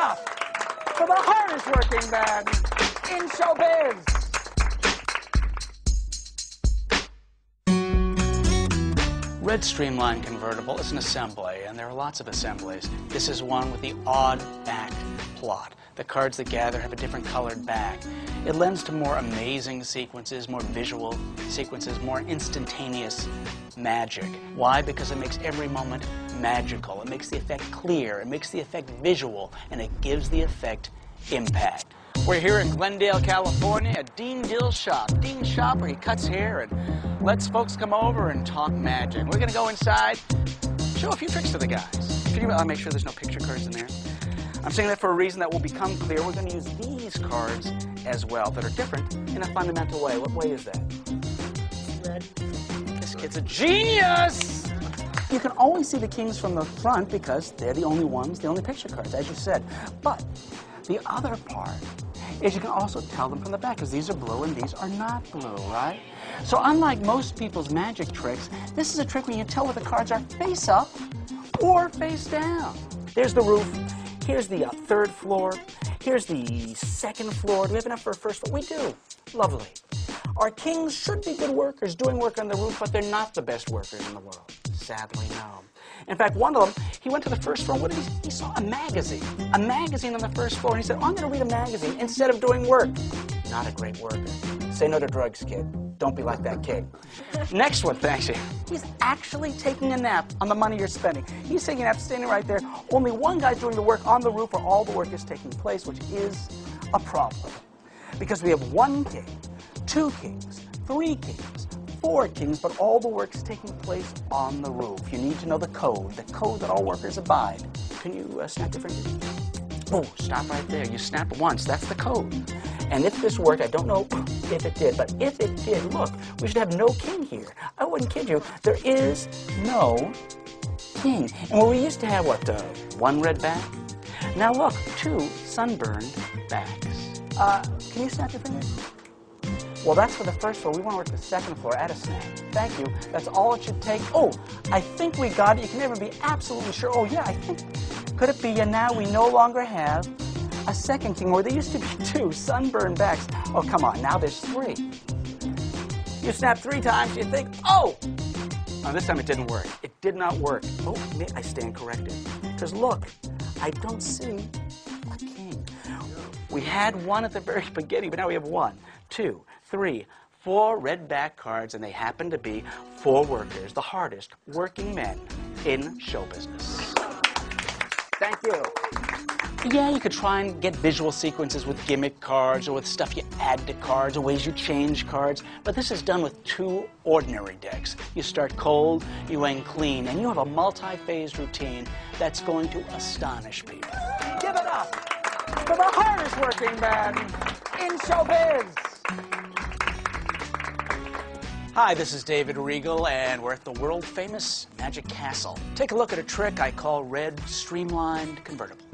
up for the hardest working man in showbiz. Red Streamline Convertible is an assembly, and there are lots of assemblies. This is one with the odd back plot. The cards that gather have a different colored back. It lends to more amazing sequences, more visual sequences, more instantaneous magic. Why? Because it makes every moment magical. It makes the effect clear, it makes the effect visual, and it gives the effect impact. We're here in Glendale, California at Dean Dill's shop. Dean's shop where he cuts hair and lets folks come over and talk magic. We're going to go inside, show a few tricks to the guys. I'll make sure there's no picture cards in there. I'm saying that for a reason that will become clear. We're going to use these cards as well that are different in a fundamental way. What way is that? Red. This kid's a genius! You can always see the kings from the front because they're the only ones, the only picture cards, as you said. But the other part is you can also tell them from the back, because these are blue and these are not blue, right? So unlike most people's magic tricks, this is a trick where you can tell whether the cards are face up or face down. There's the roof. Here's the third floor. Here's the second floor. Do we have enough for a first floor? We do. Lovely. Our kings should be good workers doing work on the roof, but they're not the best workers in the world. Sadly, no. In fact, one of them, he went to the first floor. What did he saw a magazine on the first floor, and he said, oh, I'm going to read a magazine instead of doing work. Not a great worker. Say no to drugs, kid. Don't be like that kid. Next one, thanks you. He's actually taking a nap on the money you're spending. He's taking a nap standing right there. Only one guy's doing the work on the roof where all the work is taking place, which is a problem. Because we have one king, two kings, three kings, four kings, but all the work's taking place on the roof. You need to know the code that all workers abide. Can you snap your finger? Oh, stop right there. You snap once. That's the code. And if this worked, I don't know if it did, but if it did, look, we should have no king here. I wouldn't kid you. There is no king. And where we used to have, what, one red back? Now look, two sunburned backs. Can you snap your finger? Well, that's for the first floor. We want to work the second floor. Add a snap. Thank you. That's all it should take. Oh, I think we got it. You can never be absolutely sure. Oh, yeah, I think. Could it be? And now we no longer have a second king, where there used to be two sunburned backs. Oh, come on. Now there's three. You snap three times, you think, oh! Now, this time it didn't work. It did not work. Oh, I stand corrected. Because look, I don't see a king. We had one at the very beginning, but now we have 1, 2, 3, 4 red back cards, and they happen to be 4 workers, the hardest working men in show business. Thank you. Yeah, you could try and get visual sequences with gimmick cards or with stuff you add to cards or ways you change cards, but this is done with 2 ordinary decks. You start cold, you end clean, and you have a multi-phase routine that's going to astonish people. Give it up for the hardest working man in showbiz. Hi, this is David Regal, and we're at the world-famous Magic Castle. Take a look at a trick I call Red Streamlined Convertible.